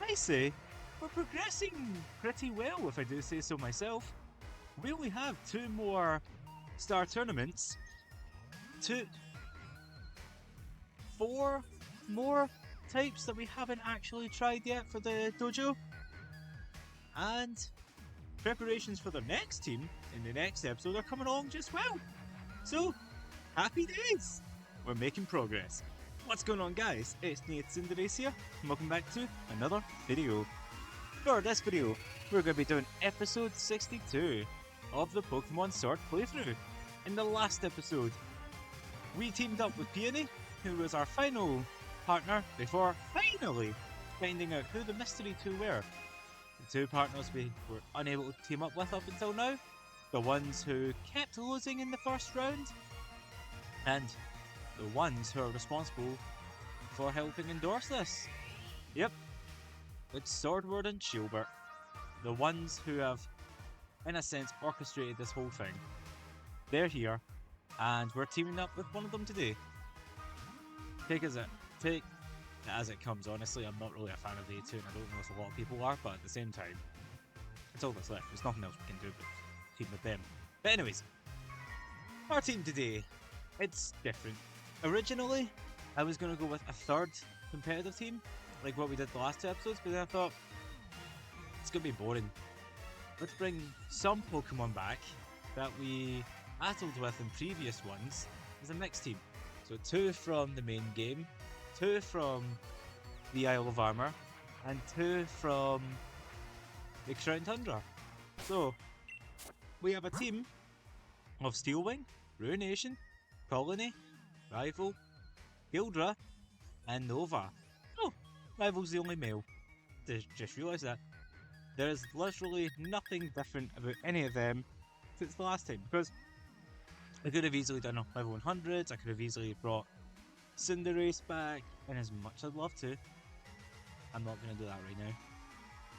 I say we're progressing pretty well, if I do say so myself. We only have 2 more star tournaments. 4 more types that we haven't actually tried yet for the dojo. And preparations for the next team in the next episode are coming along just well. So, happy days! We're making progress. What's going on, guys? It's Nate Cinderace here, and welcome back to another video. For this video, we're going to be doing episode 62 of the Pokemon Sword playthrough. In the last episode, we teamed up with Peony, who was our final partner, before finally finding out who the mystery 2 were. The 2 partners we were unable to team up with up until now, the ones who kept losing in the first round, and the ones who are responsible for helping endorse this. Yep, it's Swordward and Shielbert, the ones who have, in a sense, orchestrated this whole thing. They're here, and we're teaming up with one of them today. Take it as it comes, honestly. I'm not really a fan of the A2, and I don't know if a lot of people are, but at the same time, it's all that's left. There's nothing else we can do but team with them. But anyways, our team today, it's different. Originally, I was going to go with a 3rd competitive team, like what we did the last 2 episodes, but then I thought, it's going to be boring. Let's bring some Pokemon back that we battled with in previous ones as a mixed team. So 2 from the main game, 2 from the Isle of Armor, and 2 from the Crown Tundra. So, we have a team of Steelwing, Ruination, Colony, Rival, Gildra, and Nova. Oh, Rival's the only male. Just realised that. There is literally nothing different about any of them since the last time, because I could have easily done a level 100s, I could have easily brought Cinderace back, and as much as I'd love to, I'm not going to do that right now.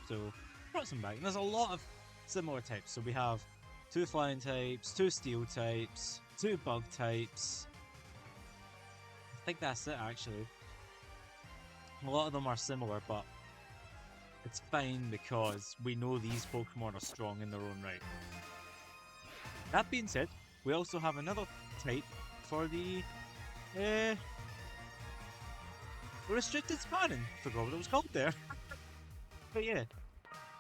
So, brought some back, and there's a lot of similar types. So we have 2 flying types, 2 steel types, 2 bug types. I think that's it, actually. A lot of them are similar, but it's fine because we know these Pokemon are strong in their own right. That being said, we also have another type for the restricted sparring. Forgot what it was called there. But yeah,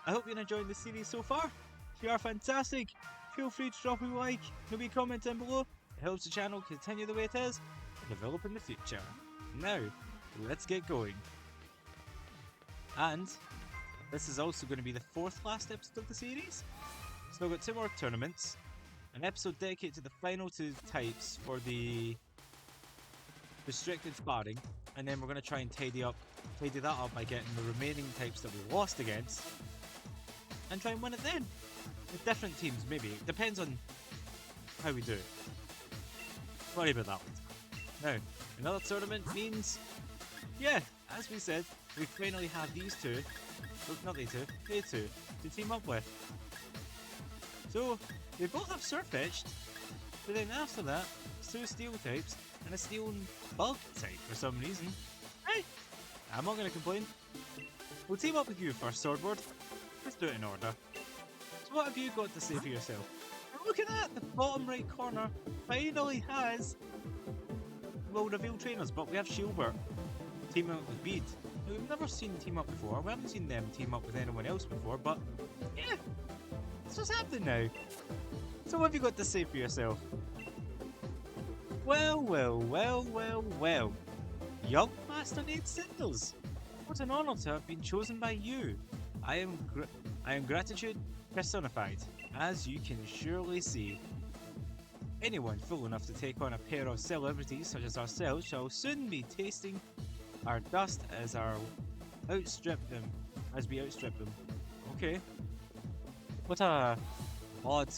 I hope you're enjoying the series so far. If you are, fantastic. Feel free to drop a like, maybe comment down below. It helps the channel continue the way it is and develop in the future. Now, let's get going. And this is also going to be the 4th last episode of the series. So we've got 2 more tournaments, an episode dedicated to the final 2 types for the restricted sparring, and then we're going to try and tidy that up by getting the remaining types that we lost against, and try and win it then. With different teams, maybe. It depends on how we do it. Sorry about that one. Now, another tournament means, yeah, as we said, we finally have these 2, not they 2, they 2, to team up with. So, they both have Surfetched, but then after that, 2 steel types, and a steel and bug type for some reason. Hey, I'm not going to complain. We'll team up with you first, Swordward. Let's do it in order. So what have you got to say for yourself? Look at that! The bottom right corner finally has, well, reveal trainers, but we have Shielbert teaming up with Bede. Now, we've never seen them team up before. We haven't seen them team up with anyone else before, but yeah, it's just happening now. So what have you got to say for yourself? Well, young Master Nate Cinders, what an honour to have been chosen by you. I am gratitude personified, as you can surely see. Anyone fool enough to take on a pair of celebrities such as ourselves shall soon be tasting our dust as we outstrip them. Okay. What a odd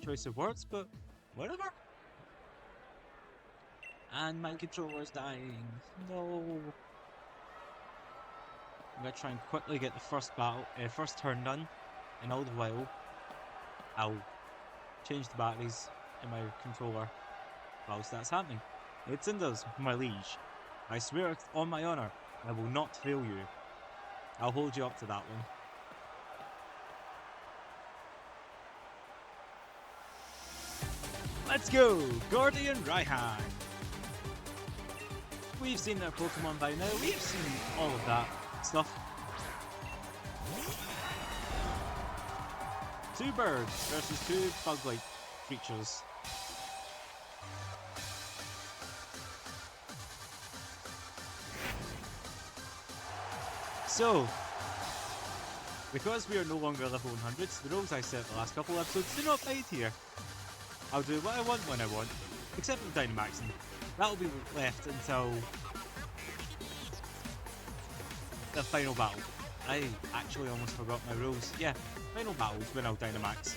choice of words, but whatever. And my controller's dying. No. I'm gonna try and quickly get the first turn done, and all the while, I'll change the batteries in my controller whilst that's happening. Nate Cinders, my liege. I swear on my honour, I will not fail you. I'll hold you up to that one. Let's go! Gordian Raihan! We've seen their Pokemon by now, we've seen all of that stuff. Two birds versus two bug-like creatures. So, because we are no longer level 100s, the rules I set the last couple episodes do not apply here. I'll do what I want when I want, except for Dynamaxing. That'll be left until the final battle. I actually almost forgot my rules. Yeah, final battles when I'll Dynamax.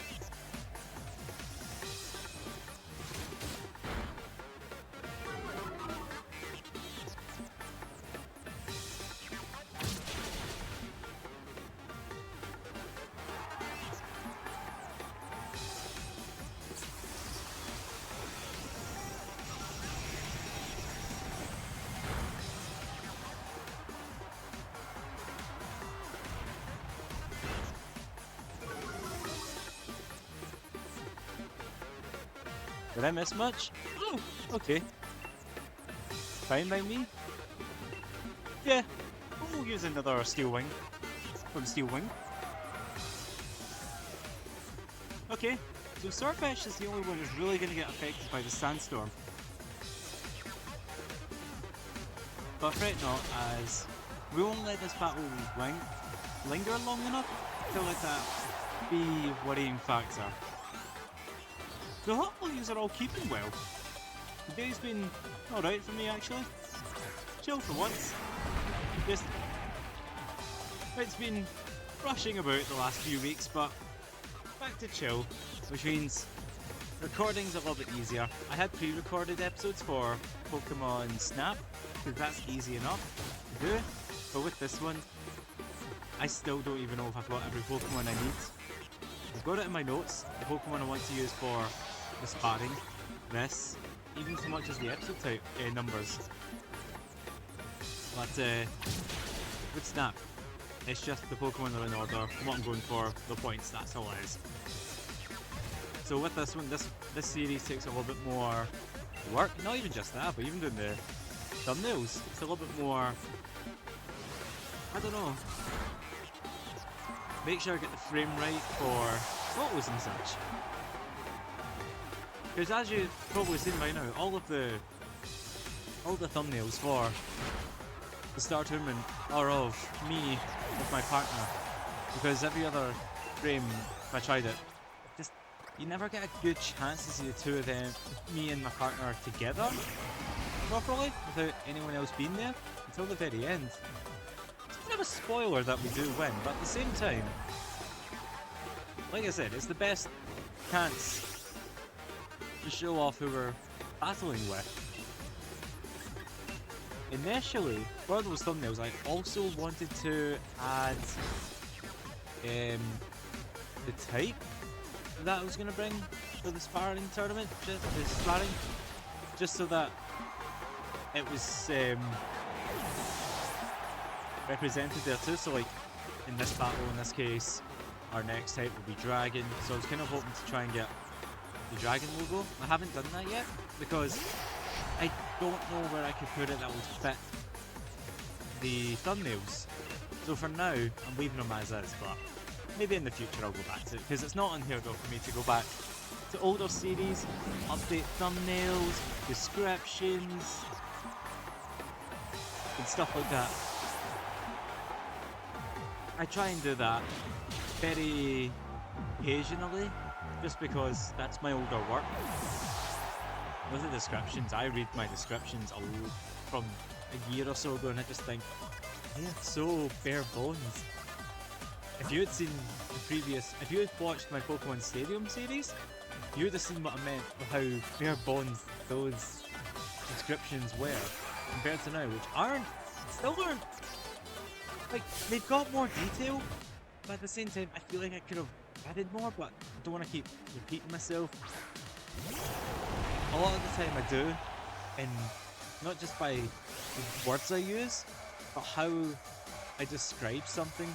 Did I miss much? Oh, okay. Fine by me. Yeah, we'll use another Steel Wing from Steel Wing. Okay, so Starfish is the only one who's really going to get affected by the sandstorm. But fret not, as we won't let this battle linger long enough to let that be a worrying factor. So hopefully you are all keeping well. The day's been alright for me actually. Chill for once. Just, it's been rushing about the last few weeks, but back to chill, which means recording's a little bit easier. I had pre-recorded episodes for Pokemon Snap, because that's easy enough to do, but with this one, I still don't even know if I've got every Pokemon I need. I've got it in my notes, the Pokemon I want to use for the Sparring, this, even so much as the episode type numbers. But with Snap, it's just the Pokemon are in order, what I'm going for, the points, that's all it is. So with this one, this series takes a little bit more work, not even just that, but even doing the thumbnails, it's a little bit more, I don't know, make sure I get the frame right for photos and such. Because as you've probably seen by now, all the thumbnails for the Star Tournament are of me with my partner. Because every other frame, if I tried it, just you never get a good chance to see the two of them, me and my partner together properly without anyone else being there until the very end. It's kind of a spoiler that we do win, but at the same time, like I said, it's the best chance to show off who we're battling with. Initially, for those thumbnails, I also wanted to add the type that I was going to bring for the Sparring tournament, just so that it was represented there too. So like in this battle, in this case, our next type will be Dragon, so I was kind of hoping to try and get the Dragon logo. I haven't done that yet because I don't know where I could put it that would fit the thumbnails. So for now, I'm leaving them as is, but maybe in the future I'll go back to it, because it's not unheard of for me to go back to older series, update thumbnails, descriptions, and stuff like that. I try and do that very occasionally, just because that's my older work. With the descriptions, I read my descriptions from a year or so ago and I just think, yeah, it's so bare bones. If you had seen the previous, if you had watched my Pokemon Stadium series, you would have seen what I meant of how bare bones those descriptions were compared to now, which still aren't, like, they've got more detail, but at the same time, I feel like I could have added more, but I don't want to keep repeating myself. A lot of the time I do, and not just by the words I use, but how I describe something.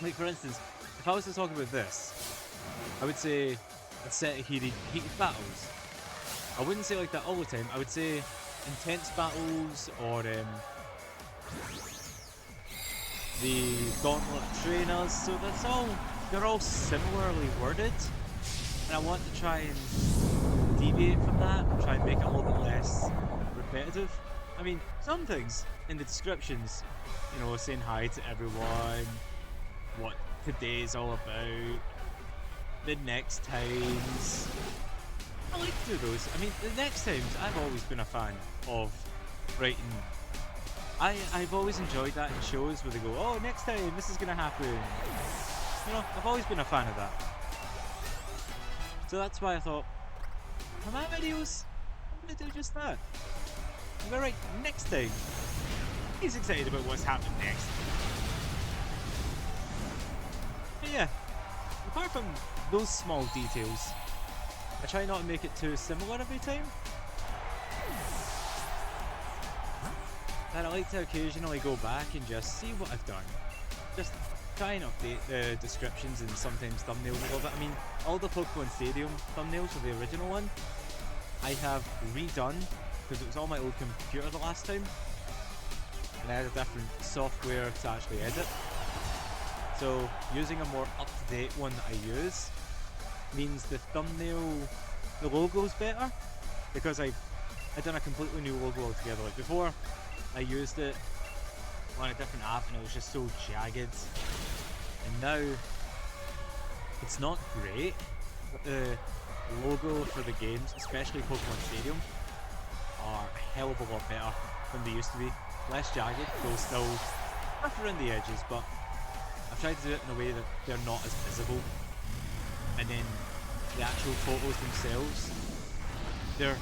Like for instance, if I was to talk about this, I would say a set of heated battles. I wouldn't say like that all the time. I would say intense battles or the gauntlet trainers. So they're all similarly worded, and I want to try and deviate from that and try and make it a little bit less repetitive. I mean, some things in the descriptions, you know, saying hi to everyone, what today's all about, the next times. I like to do those. I mean, the next times, I've always been a fan of writing. I've always enjoyed that in shows where they go, oh, next time, this is going to happen. You know, I've always been a fan of that. So that's why I thought, for my videos, I'm going to do just that. I'm going to write next time. He's excited about what's happening next. But yeah, apart from those small details, I try not to make it too similar every time. And I like to occasionally go back and just see what I've done. Just try and update the descriptions and sometimes thumbnails a little bit. I mean, all the Pokemon Stadium thumbnails for the original one, I have redone because it was on my old computer the last time. And I had a different software to actually edit. So using a more up-to-date one that I use means the thumbnail, the logo's better because I've done a completely new logo altogether. Like before, I used it on a different app and it was just so jagged. And now it's not great, but the logo for the games, especially Pokemon Stadium, are a hell of a lot better than they used to be. Less jagged, though still rough around the edges, but I've tried to do it in a way that they're not as visible. And then the actual photos themselves, their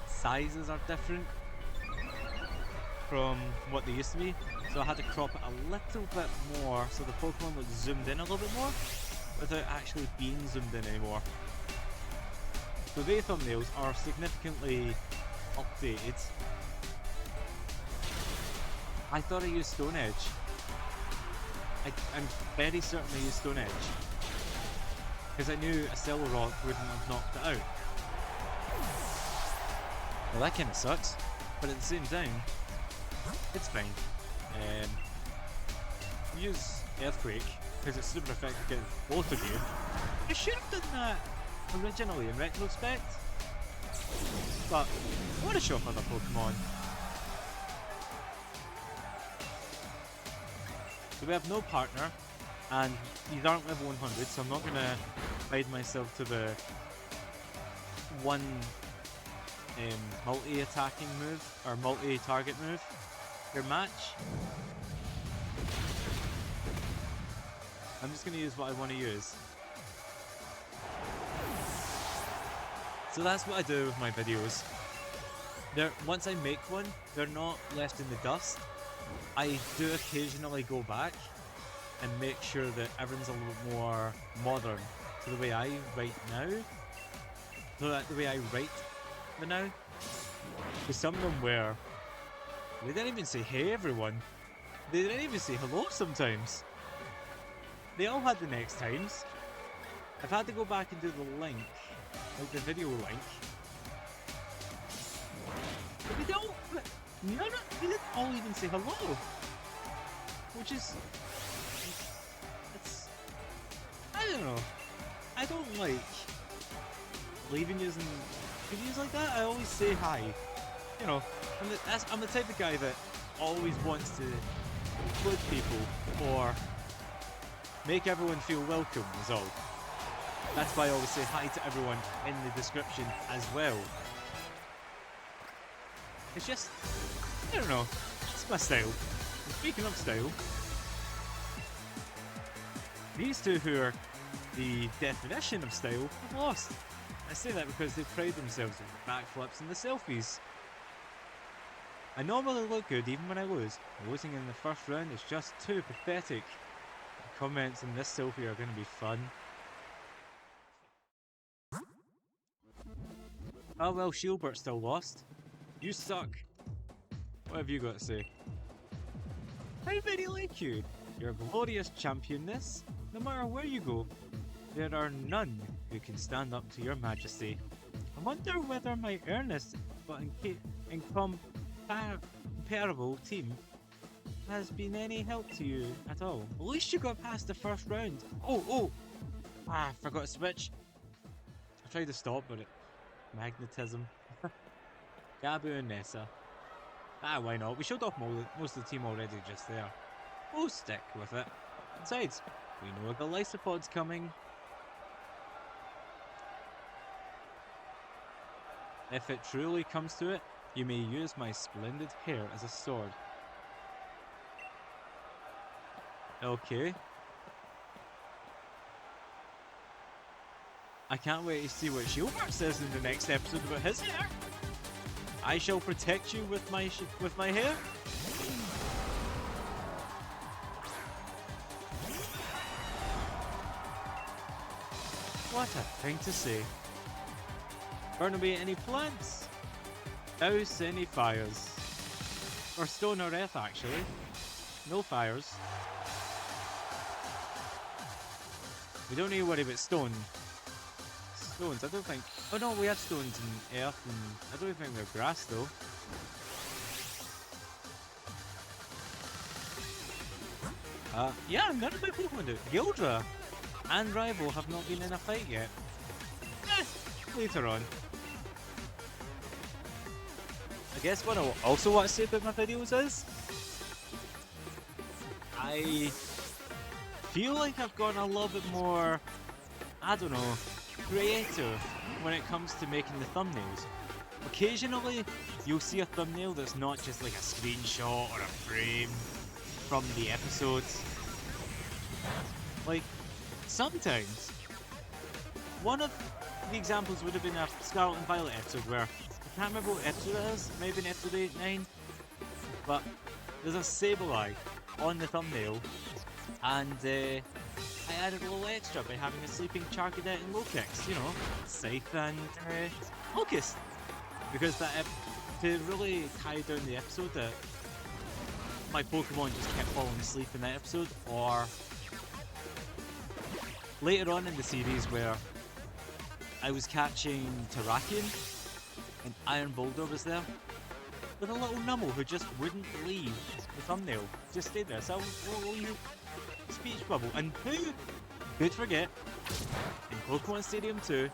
sizes are different from what they used to be. So I had to crop it a little bit more so the Pokemon looked zoomed in a little bit more without actually being zoomed in anymore. So their thumbnails are significantly updated. I thought I used Stone Edge. I'm very certain I used Stone Edge. Because I knew a Cell Rock wouldn't have knocked it out. Well, that kind of sucks, but at the same time, it's fine. Use Earthquake, because it's super effective against both of you. I should have done that originally in retrospect, but I want to show off other Pokemon. So we have no partner, and these aren't level 100, so I'm not going to hide myself to the one multi-attacking move, or multi-target move. Your match. I'm just going to use what I want to use. So that's what I do with my videos. Once I make one, they're not left in the dust. I do occasionally go back and make sure that everything's a little bit more modern to the way I write now. So that the way I write the now. Because some of them were, they didn't even say hey everyone. They didn't even say hello sometimes. They all had the next times. I've had to go back and do the link, like the video link. But they don't, they didn't all even say hello. Which is, I don't know. I don't like leaving using videos like that. I always say hi. You know, I'm the type of guy that always wants to include people or make everyone feel welcome is all. That's why I always say hi to everyone in the description as well. It's just, I don't know, it's my style. And speaking of style, these two who are the definition of style have lost. I say that because they pride themselves on backflips and the selfies. I normally look good even when I lose. Losing in the first round is just too pathetic. The comments in this selfie are going to be fun. Oh well, Shielbert still lost. You suck. What have you got to say? Hi everybody like you. You're a glorious championess. No matter where you go, there are none who can stand up to your majesty. I wonder whether my earnest but incomparable team has been any help to you at all. At least you got past the first round. Oh! I forgot to switch. I tried to stop, but it... magnetism. Gabu and Nessa. Why not? We showed off most of the team already just there. We'll stick with it. Besides, we know a Galysopod's coming. If it truly comes to it, you may use my splendid hair as a sword. Okay. I can't wait to see what Shielbert says in the next episode about his hair. I shall protect you with my hair. What a thing to say. Burn away any plants. Douse any fires. Or stone or earth, actually. No fires. We don't need to worry about stone. Stones, I don't think... Oh no, we had stones and earth, and I don't think they're grass though. Yeah, none of my Pokemon do. Gildra and Rival have not been in a fight yet. Later on. I guess what I also want to say about my videos is... I feel like I've gotten a little bit more... I don't know... creative when it comes to making the thumbnails. Occasionally, you'll see a thumbnail that's not just like a screenshot or a frame from the episodes. Like, sometimes, one of the examples would have been a Scarlet and Violet episode where, I can't remember what episode it is, maybe in episode 8, 9, but there's a Sableye on the thumbnail, and I added a little extra by having a sleeping Charcadet and Lokix, you know, Scythe and Locust. Because that to really tie down the episode that my Pokemon just kept falling asleep in that episode, or later on in the series where I was catching Terrakion and Iron Boulder was there with a little Numble who just wouldn't leave the thumbnail, just stayed there. So a little speech bubble. And who could forget in Pokemon Stadium 2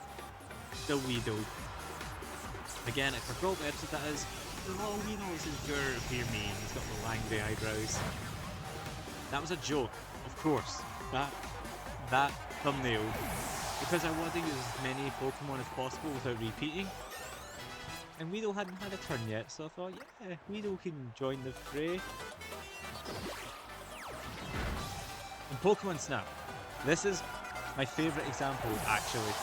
the Weedle. Again, I forgot what episode that is. The little Weedle is his Gurr mean. He's got the Langry eyebrows. That was a joke, of course. That thumbnail, because I wanted to use as many Pokemon as possible without repeating. And Weedle hadn't had a turn yet, so I thought, yeah, Weedle can join the fray. And Pokemon Snap. This is my favourite example, actually.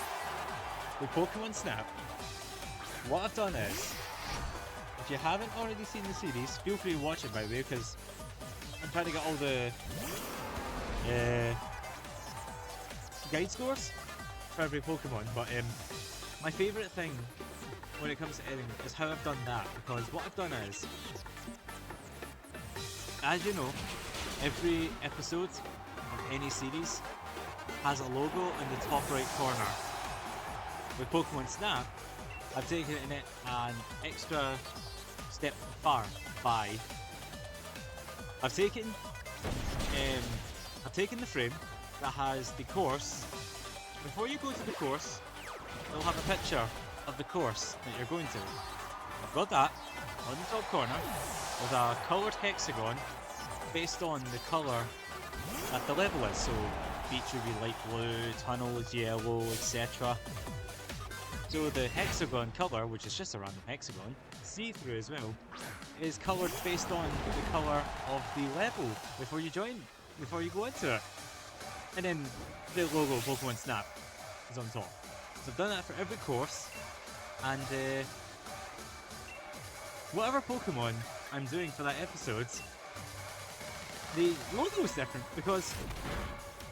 With Pokemon Snap, what I've done is, if you haven't already seen the series, feel free to watch it by the way, because I'm trying to get all the guide scores for every Pokemon, but my favourite thing when it comes to editing is how I've done that, because what I've done is, as you know, every episode of any series has a logo in the top right corner. With Pokemon Snap, I've taken it an extra step far by I've taken the frame that has the course. Before you go to the course, it'll have a picture of the course that you're going to. I've got that on the top corner with a coloured hexagon based on the colour that the level is. So beach would be light blue, tunnel is yellow, etc. So the hexagon colour, which is just a random hexagon, see-through as well, is coloured based on the colour of the level before you go into it. And then the logo of Pokemon Snap is on top. So I've done that for every course, and whatever Pokemon I'm doing for that episode, the logo is different because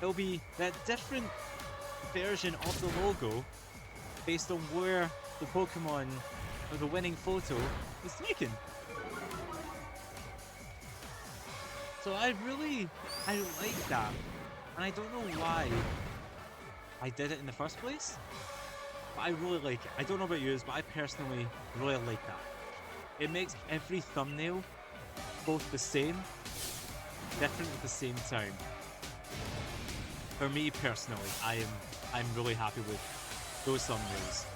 it'll be that different version of the logo based on where the Pokemon or the winning photo is taken. So I like that. And I don't know why I did it in the first place, but I really like it. I don't know about you, but I personally really like that. It makes every thumbnail both the same, different at the same time. For me personally, I'm really happy with those thumbnails.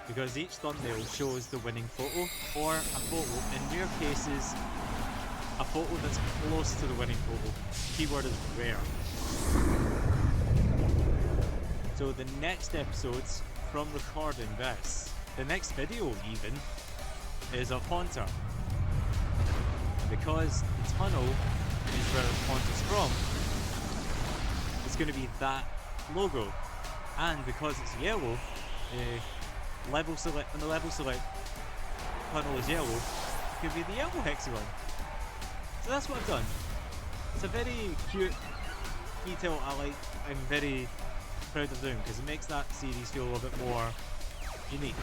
Because each thumbnail shows the winning photo, or a photo, in rare cases, a photo that's close to the winning photo. Keyword is rare. So the next episodes from recording this, the next video even, is of Haunter. Because the tunnel is where Haunter's from, it's going to be that logo. And because it's yellow, level select, when the level select tunnel is yellow, it could be the yellow hexagon. So that's what I've done. It's a very cute detail I'm very proud of doing, because it makes that series feel a little bit more unique.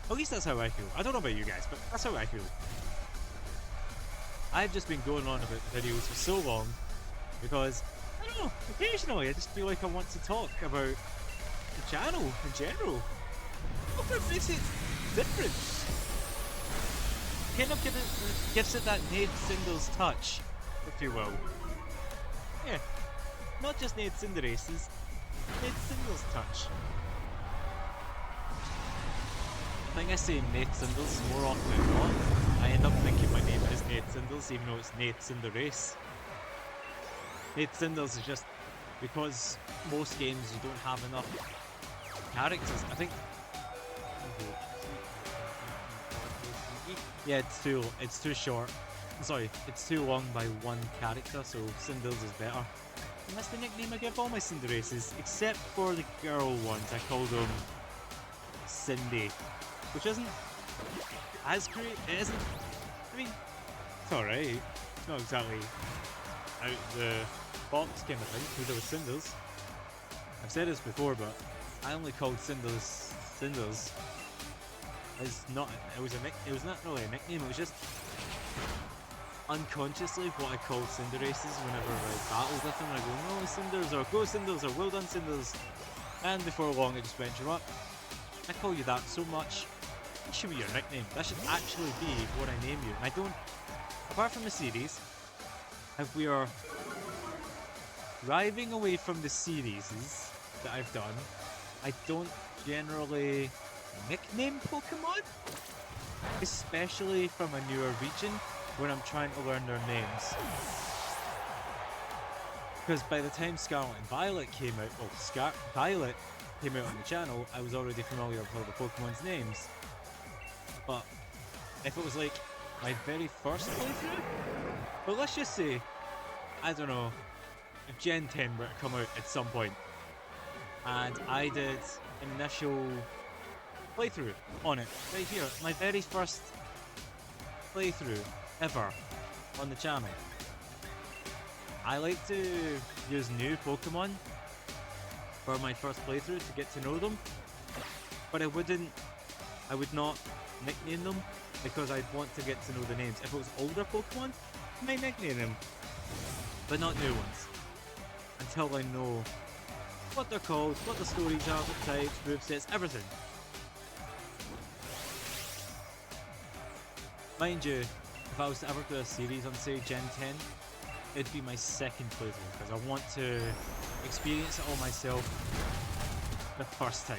At least that's how I feel. I don't know about you guys, but that's how I feel. I've just been going on about videos for so long because, I don't know, occasionally I just feel like I want to talk about the channel in general. What makes it different? Kind of gives it that Nate Singles touch, if you will. Yeah, not just Nate Cinderaces, Nate Singles touch. I think I say Nate Singles more often than not. I end up thinking my name is Nate Singles, even though it's Nate Cinderace. Nate Singles is just because most games you don't have enough characters. I think. Yeah, it's too short. Sorry, it's too long by one character, so Cindles is better. And that's the nickname I give all my Cinderaces, except for the girl ones. I call them Cindy, which isn't as great. It isn't. I mean, it's alright. It's not exactly out the box kind of thing, because there was Cinders. I've said this before, but I only called Cinders Cinders. It's not. It was not really a nickname. It was just unconsciously what I called Cinderaces whenever I battled with them. I go, no, Cinders, or go Cinders, or well done Cinders. And before long, I just went, you know what? I call you that so much. It should be your nickname. That should actually be what I name you. And I don't. Apart from the series, if we are driving away from the series that I've done, I don't generally nickname Pokemon, especially from a newer region when I'm trying to learn their names. Because by the time Scarlet and Violet came out, well, Violet came out on the channel, I was already familiar with all the Pokemon's names. But if it was like my very first playthrough, well, let's just say, I don't know, if Gen 10 were to come out at some point, and I did an initial playthrough on it, right here, my very first playthrough ever on the channel. I like to use new Pokemon for my first playthrough to get to know them, but I would not nickname them because I'd want to get to know the names. If it was older Pokemon, I might nickname them, but not new ones, until I know what they're called, what the stories are, what types, movesets, everything. Mind you, if I was to ever do a series on, say, Gen 10, it'd be my second playthrough, because I want to experience it all myself the first time.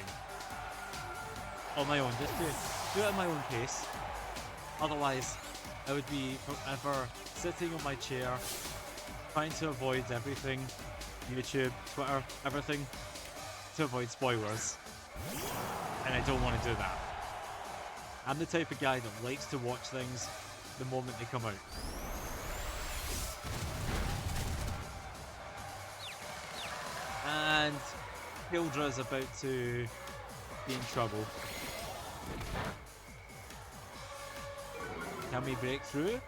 On my own, just to do it at my own pace. Otherwise, I would be forever sitting on my chair, trying to avoid everything, YouTube, Twitter, everything, to avoid spoilers. And I don't want to do that. I'm the type of guy that likes to watch things the moment they come out. And Gildra is about to be in trouble. Can we break through?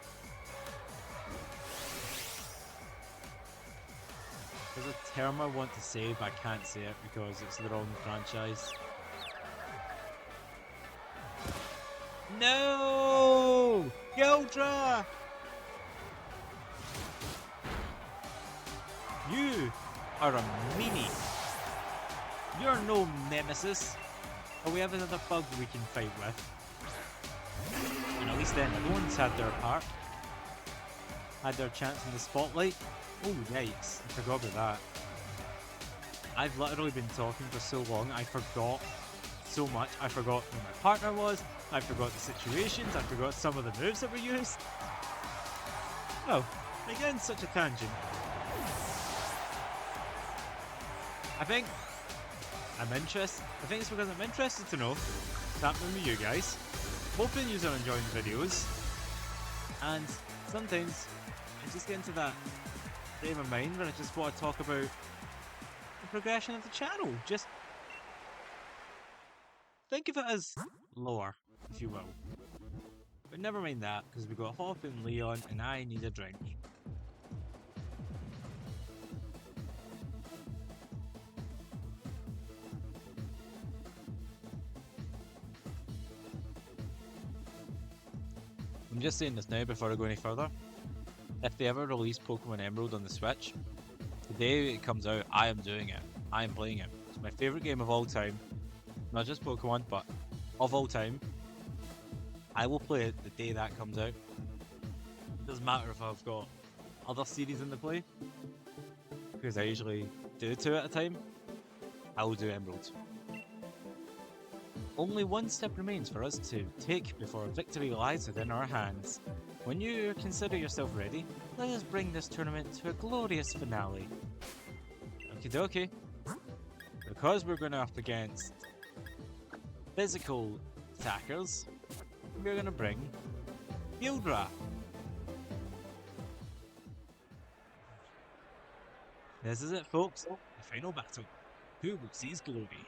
There's a term I want to say, but I can't say it because it's the wrong franchise. No! Gildra! You are a meanie. You're no nemesis. But we have another bug we can fight with. And at least then everyone's had their part. Had their chance in the spotlight. Oh, yikes. I forgot about that. I've literally been talking for so long, I forgot so much. I forgot who my partner was. I forgot the situations. I forgot some of the moves that were used. Oh, again, such a tangent. I think it's because I'm interested to know what's happening with you guys. Hoping you're enjoying the videos. And sometimes I just get into that frame of mind where I just want to talk about the progression of the channel. Just think of it as lore, if you will. But never mind that, because we got Hop and Leon, and I need a drink. I'm just saying this now before I go any further. If they ever release Pokemon Emerald on the Switch, the day it comes out, I am doing it. I am playing it. It's my favourite game of all time. Not just Pokemon, but of all time. I will play it the day that comes out. It doesn't matter if I've got other series in the play, because I usually do 2 at a time. I will do Emerald. Only one step remains for us to take before victory lies within our hands. When you consider yourself ready, let us bring this tournament to a glorious finale. Okie dokie. Because we're going up against physical attackers, we're going to bring Gildra. This is it, folks. The final battle. Who will seize glory?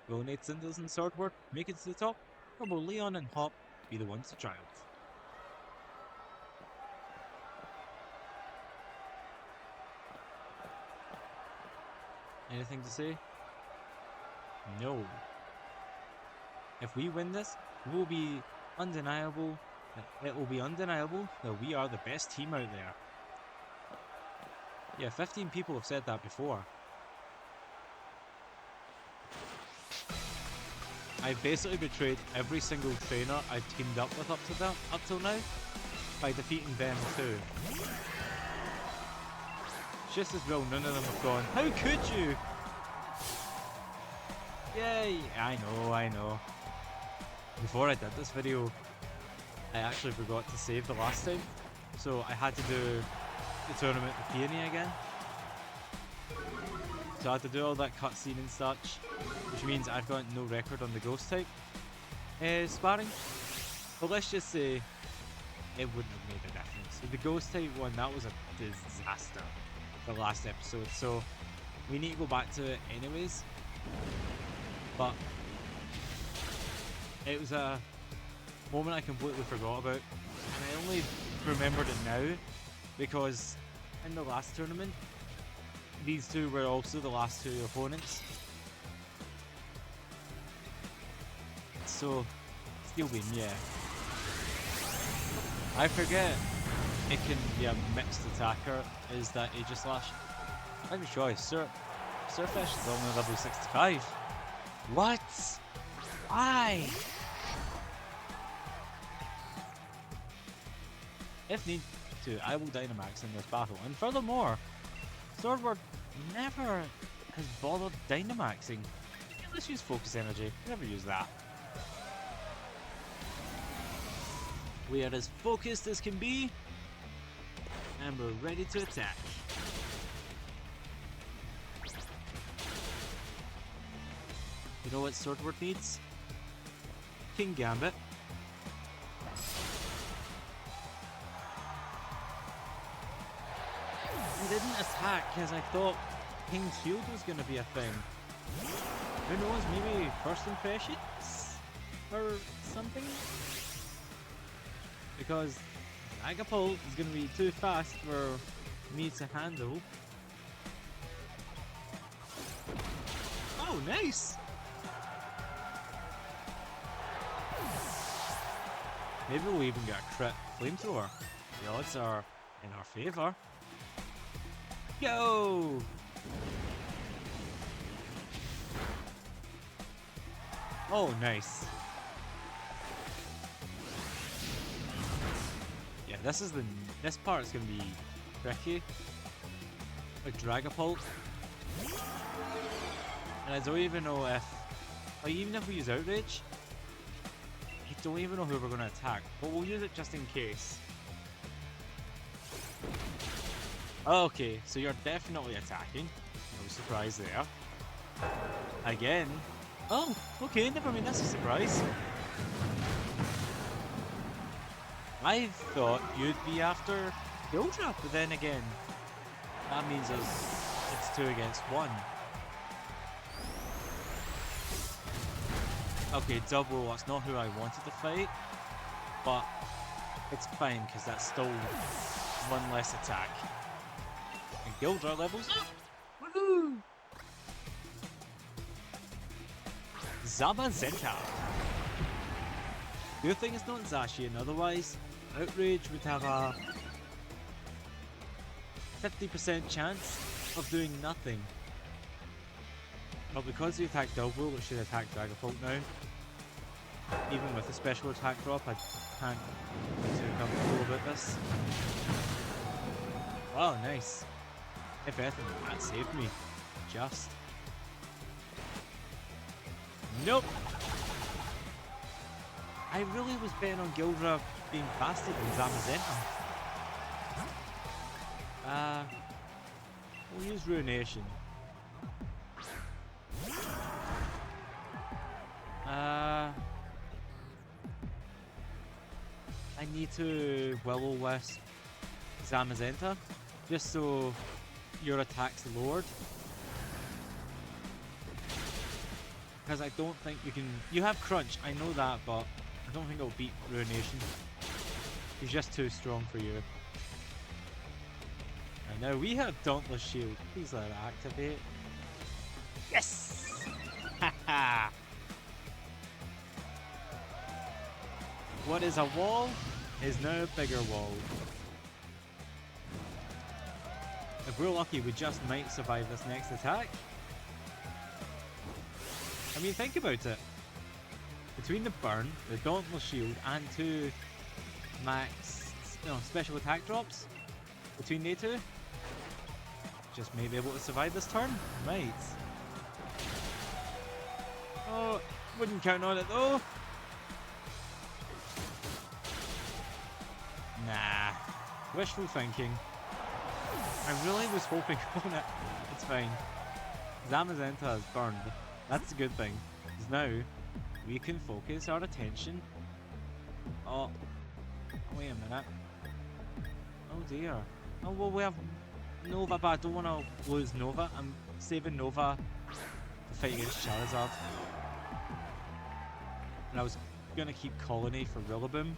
Will Nate Cinders and Swordward make it to the top? Or will Leon and Hop be the ones to triumph? Anything to say? No. If we win this, it will be undeniable that we are the best team out there. Yeah, 15 people have said that before. I've basically betrayed every single trainer I've teamed up with up till now by defeating them too. Just as well none of them have gone, how could you? Yay! I know. Before I did this video, I actually forgot to save the last time, so I had to do the tournament with Peony again. So I had to do all that cutscene and such, which means I've got no record on the ghost type sparring. But let's just say it wouldn't have made a difference. With the ghost type one, that was a disaster, the last episode, so we need to go back to it anyways. But it was a moment I completely forgot about, and I only remembered it now because in the last tournament, these two were also the last 2 opponents. So, Steel Beam, yeah. I forget it can be a mixed attacker, is that Aegislash? I'm sure Surfish is only level 65. What? Why? If need to, I will Dynamax in this battle, and furthermore, Swordward never has bothered Dynamaxing. Let's use Focus Energy, never use that. We are as focused as can be, and we're ready to attack. You know what Swordward needs? King Gambit. I didn't attack because I thought King's Shield was going to be a thing. Who knows, maybe first impressions? Or something? Because Agapult is going to be too fast for me to handle. Oh, nice! Maybe we'll even get a crit flamethrower. The odds are in our favour. Go! Oh, nice. Yeah, this part is gonna be tricky. Like Dragapult. And I don't even know if, like, even if we use Outrage, I don't even know who we're gonna attack. But we'll use it just in case. Okay, so you're definitely attacking. No surprise there. Again. Oh, okay, never mind, that's a surprise. I thought you'd be after Gildra, but then again, that means it's 2 against 1. Okay, double, that's not who I wanted to fight, but it's fine because that's still 1 less attack. And Gildra levels up! Woohoo! Zamazenta. Good thing it's not Zacian, otherwise Outrage would have a 50% chance of doing nothing. But because we attacked double, it should attack Dragapult now. Even with a special attack drop, I can't be too comfortable about this. Wow, nice. If anything, that saved me. Just. Nope! I really was betting on Gildra being faster than Zamazenta. We'll use Ruination. I need to Will-O-Wisp Zamazenta just so your attack's lowered. Because I don't think you can... You have Crunch, I know that, but I don't think it'll beat Ruination. He's just too strong for you. And now we have Dauntless Shield. Please let it activate. Yes! Haha! What is a wall is now a bigger wall. If we're lucky, we just might survive this next attack. I mean, think about it. Between the burn, the Dauntless Shield, and 2 max, special attack drops, between they 2, just may be able to survive this turn. Might. Oh, wouldn't count on it though. Nah. Wishful thinking. I really was hoping on it. It's fine. Zamazenta is burned. That's a good thing. Because now we can focus our attention. Oh. Wait a minute. Oh dear. Oh well, we have Nova, but I don't want to lose Nova. I'm saving Nova to fight against Charizard. And I was going to keep Colony for Rillaboom.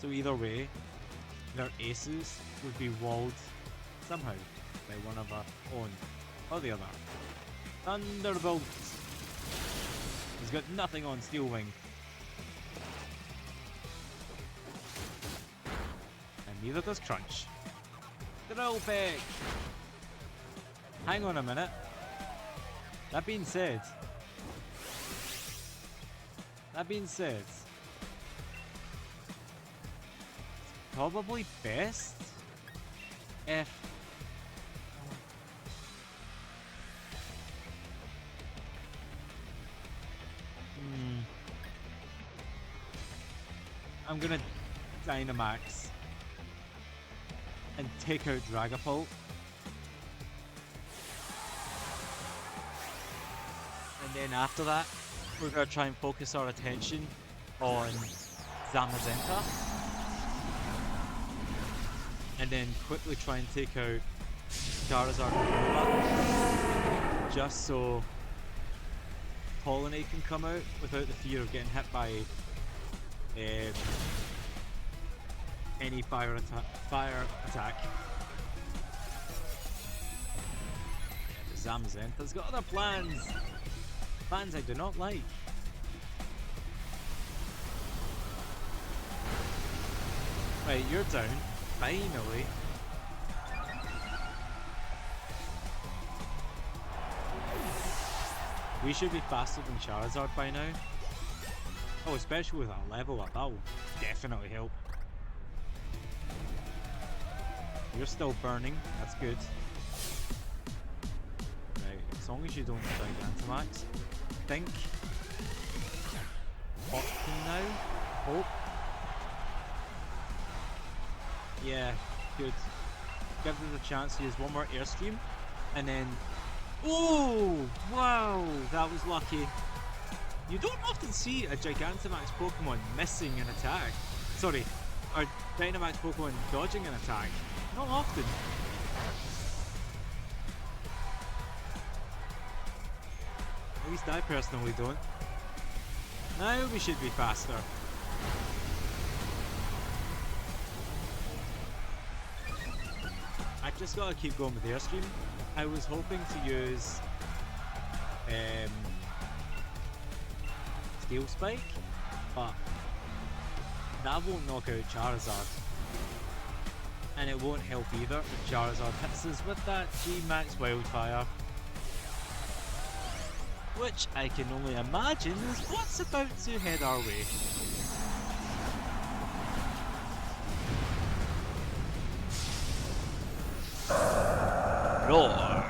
So either way, their aces would be walled somehow by one of our own or the other. Thunderbolt! He's got nothing on Steel Wing. And neither does Crunch. Drill Peck! Hang on a minute. That being said, it's probably best if I'm gonna Dynamax and take out Dragapult. And then after that, we're gonna try and focus our attention on Zamazenta. And then quickly try and take out Charizard and Nova, just so Pollinate can come out without the fear of getting hit by any fire attack. Zamazenta's got other plans! Plans I do not like. Right, you're down. Finally. We should be faster than Charizard by now. Oh, especially with our level up, that will definitely help. You're still burning, that's good. Right, as long as you don't Gigantamax. Think. Option now. Hope. Yeah, good. Give us a chance to use one more Airstream. And then... Oh! Wow! That was lucky. You don't often see a Gigantamax Pokemon missing an attack. Sorry, a Dynamax Pokemon dodging an attack. Not often. At least I personally don't. Now we should be faster. I just gotta keep going with Airstream. I was hoping to use Steel Spike, but that won't knock out Charizard. And it won't help either if Charizard hits us with that G-Max Wildfire. Which I can only imagine is what's about to head our way. Roar!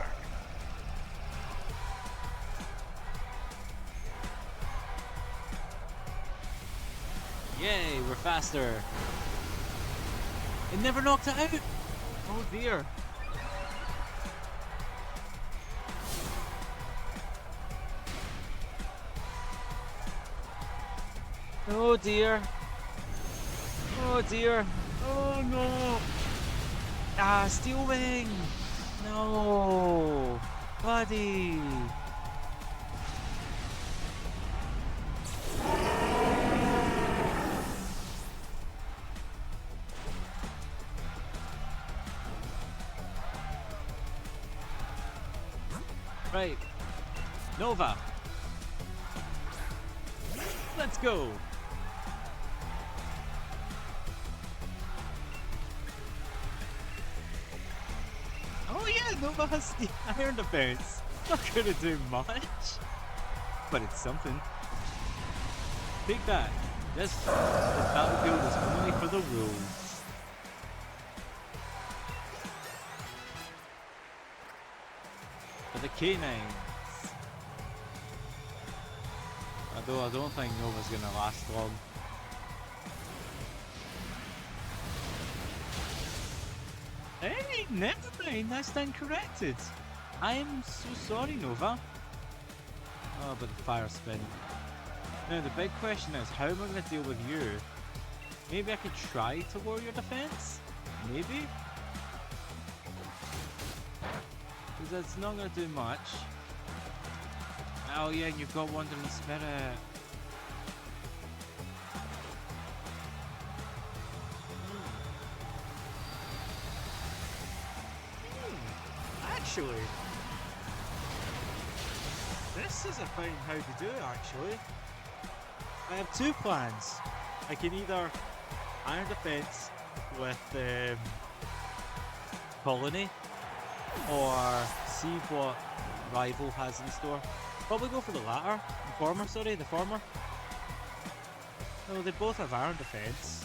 Yay, we're faster! It never knocked it out! Oh dear! Oh dear! Oh dear! Oh no! Ah, Steel Wing! No! Buddy! Right. Nova! Let's go! Oh yeah, Nova has the Iron Defense. Not gonna do much, but it's something. Take that. This battlefield is only for the rules. For the canines. Although I don't think Nova's gonna last long. Hey, never mind, that's been corrected. I'm so sorry, Nova. Oh, but the fire spin. Now, the big question is, how am I going to deal with you? Maybe I could try to lower your defense? Maybe? Because it's not going to do much. Oh yeah, you've got Wandering Spirit. Actually, this is a fine how to do it actually. I have two plans. I can either Iron Defense with Colony, or see what Rival has in store. Probably go for the latter. The former, sorry, the former. No, they both have Iron Defense.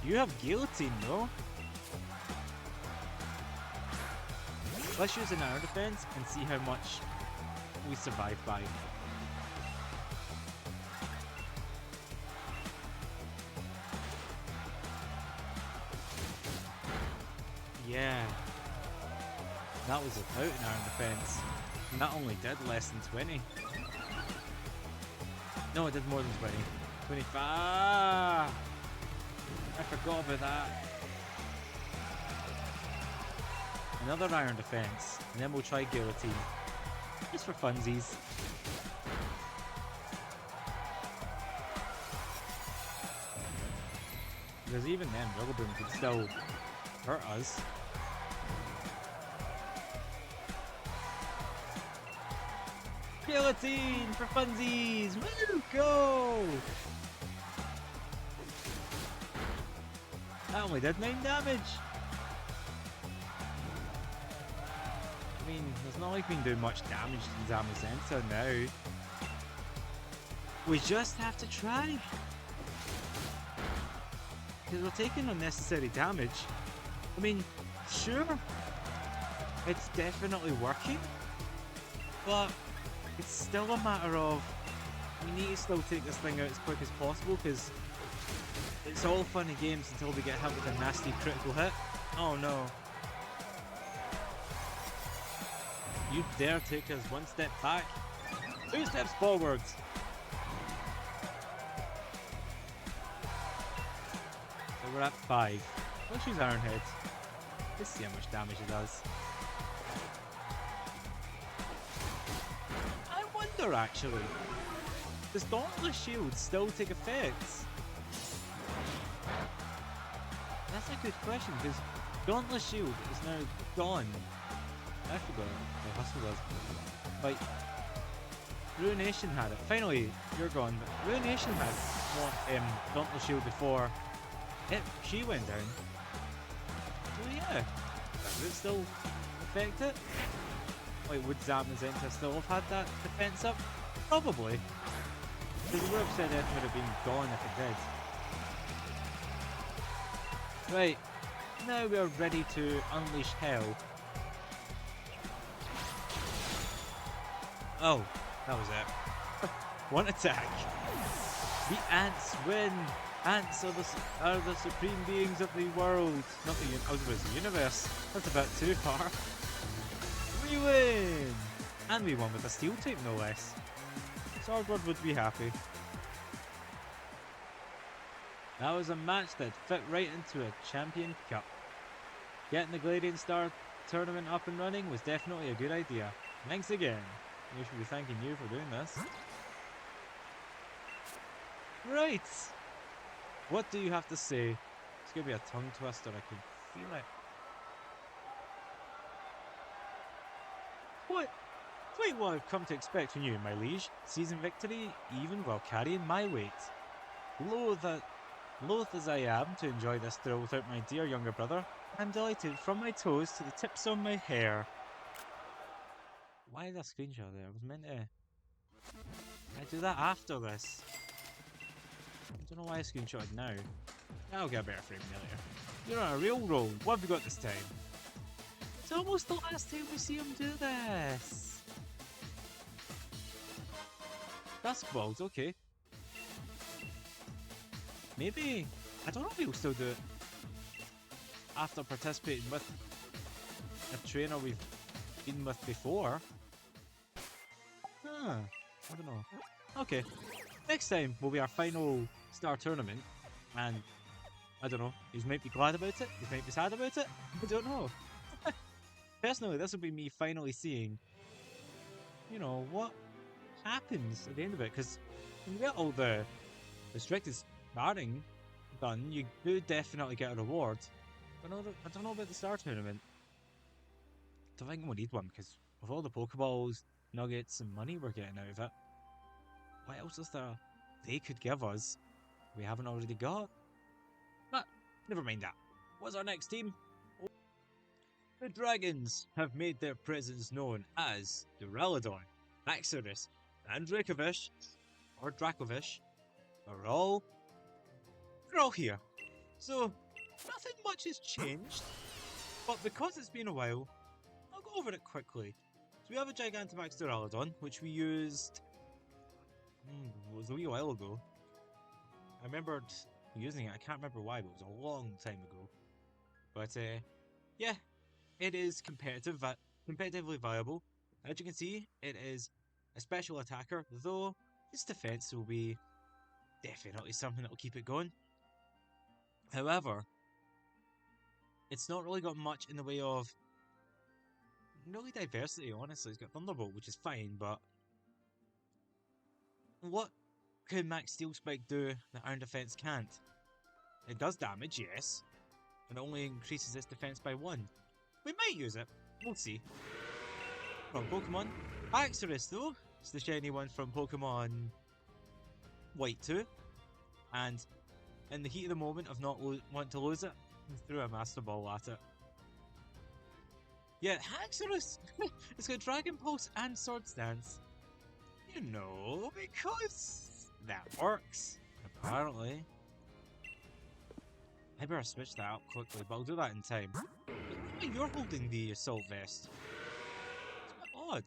You have Guillotine though. Let's use an Iron Defense and see how much we survive by. Yeah. That was without an Iron Defense. And that only did less than 20. No, it did more than 20. 25! I forgot about that. Another Iron Defense, and then we'll try Guillotine. Just for funsies. Because even then, Rillaboom could still hurt us. Guillotine for funsies! Woo! Go! That only did 9 damage. mean, it's not like we can do much damage to Zamazenta now. We just have to try. Because we're taking unnecessary damage. I mean, sure, it's definitely working, but it's still a matter of we need to still take this thing out as quick as possible, because it's all fun and games until we get hit with a nasty critical hit. Oh no. You dare take us one step back? 2 steps forwards! So we're at 5. Let's use Iron Head. Let's see how much damage it does. I wonder actually, does Dauntless Shield still take effects? That's a good question, because Dauntless Shield is now gone. I forgot. My hustle does. Like, Ruination had it. Finally, you're gone. But Ruination had Dauntless Shield before she went down. So yeah, does it still affect it? Like, would Zamazenta still have had that defense up? Probably. Because you would have said it would have been gone if it did. Right, now we are ready to unleash hell. Oh, that was it. One attack. The ants win. Ants are the supreme beings of the world. Not the the universe. That's about too far. We win! And we won with a steel type, no less. Swordward would be happy. That was a match that fit right into a champion cup. Getting the Gladiator Star tournament up and running was definitely a good idea. Thanks again. We should be thanking you for doing this. Right! What do you have to say? It's gonna be a tongue twister, I can feel it. Quite what I've come to expect from you, my liege. Season victory, even while carrying my weight. Loath as I am to enjoy this thrill without my dear younger brother, I'm delighted from my toes to the tips on my hair. Why is that screenshot there? I was meant to... I do that after this. I don't know why I screenshotted now. I'll get a better frame later. You're on a real roll. What have we got this time? It's almost the last time we see him do this. That's bold, okay. Maybe... I don't know if he'll still do it after participating with a trainer we've been with before. Huh. I don't know. Okay. Next time will be our final star tournament. And I don't know. You might be glad about it. You might be sad about it. I don't know. Personally, this will be me finally seeing, you know, what happens at the end of it. Because when you get all the restricted sparring done, you do definitely get a reward. I don't know about the star tournament. I don't think we'll need one, because with all the Pokeballs, nuggets, and money we're getting out of it, what else is there they could give us we haven't already got? But never mind that. What's our next team? The Dragons have made their presence known as Duraludon, Haxorus, and Dracovish, or Dracovish, are all here. So nothing much has changed, but because it's been a while, I'll go over it quickly. So we have a Gigantamax Duraludon, which we used... it was a wee while ago. I remembered using it, I can't remember why, but it was a long time ago. But yeah, it is competitively viable. As you can see, it is a special attacker, though its defense will be definitely something that will keep it going. However, it's not really got much in the way of really diversity, honestly. It's got Thunderbolt, which is fine, but what could Max Steel Spike do that Iron Defense can't? It does damage, yes, and it only increases its defense by 1. We might use it, we'll see. From Pokemon, Haxorus though, it's the shiny one from Pokemon White 2, and in the heat of the moment of not wanting to lose it, I threw a Master Ball at it. Yeah, Haxorus! It's got Dragon Pulse and Sword Stance. You know, because that works, apparently. I better switch that up quickly, but I'll do that in time. Why you're holding the Assault Vest? It's a bit odd.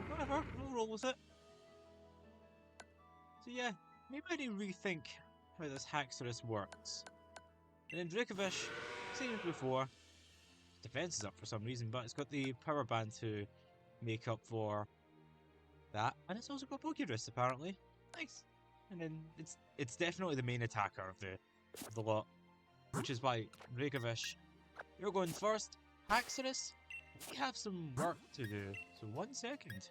Whatever, we'll roll with it. So yeah, maybe I need to rethink how this Haxorus works. And then Dracovish, same as before. Defense is up for some reason, but it's got the power band to make up for that, and it's also got Pokerus apparently. Nice. And then it's definitely the main attacker of the lot, which is why Dracovish, you're going first. Haxorus, we have some work to do. So 1 second.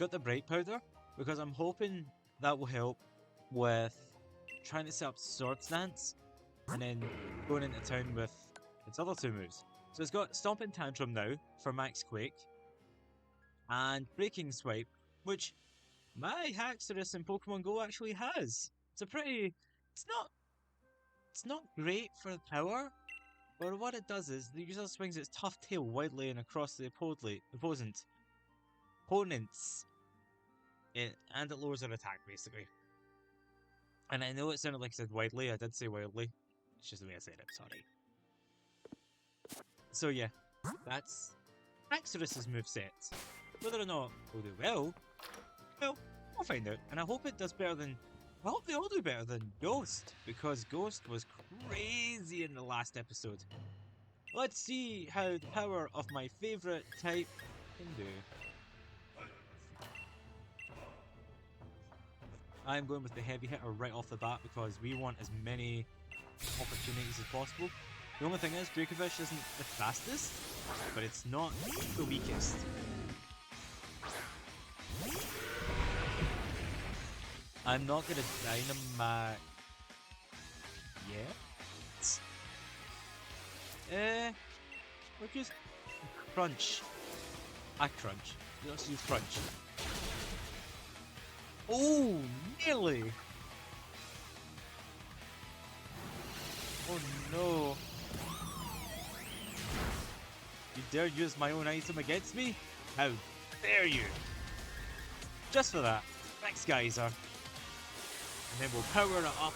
Got the Bright Powder because I'm hoping that will help with trying to set up Sword Stance and then going into town with its other 2 moves. So it's got Stomping Tantrum now for Max Quake, and Breaking Swipe, which my Haxorus in Pokemon Go actually has. It's a pretty... It's not great for the power, but what it does is the user swings its tough tail widely and across the opponents, and it lowers their attack basically. And I know it sounded like I said widely, I did say wildly. It's just the way I said it, sorry. So yeah, that's Haxorus's moveset. Whether or not we'll do well, we'll find out. And I hope it does better than... I hope they all do better than Ghost, because Ghost was crazy in the last episode. Let's see how the power of my favourite type can do. I'm going with the heavy hitter right off the bat because we want as many opportunities as possible. The only thing is, Dracovish isn't the fastest, but it's not the weakest. I'm not gonna Dynamax yet. We'll just Crunch. Crunch. Let's use Crunch. Oh, nearly! Oh no. You dare use my own item against me? How dare you! Just for that. Thanks, Geyser. And then we'll power it up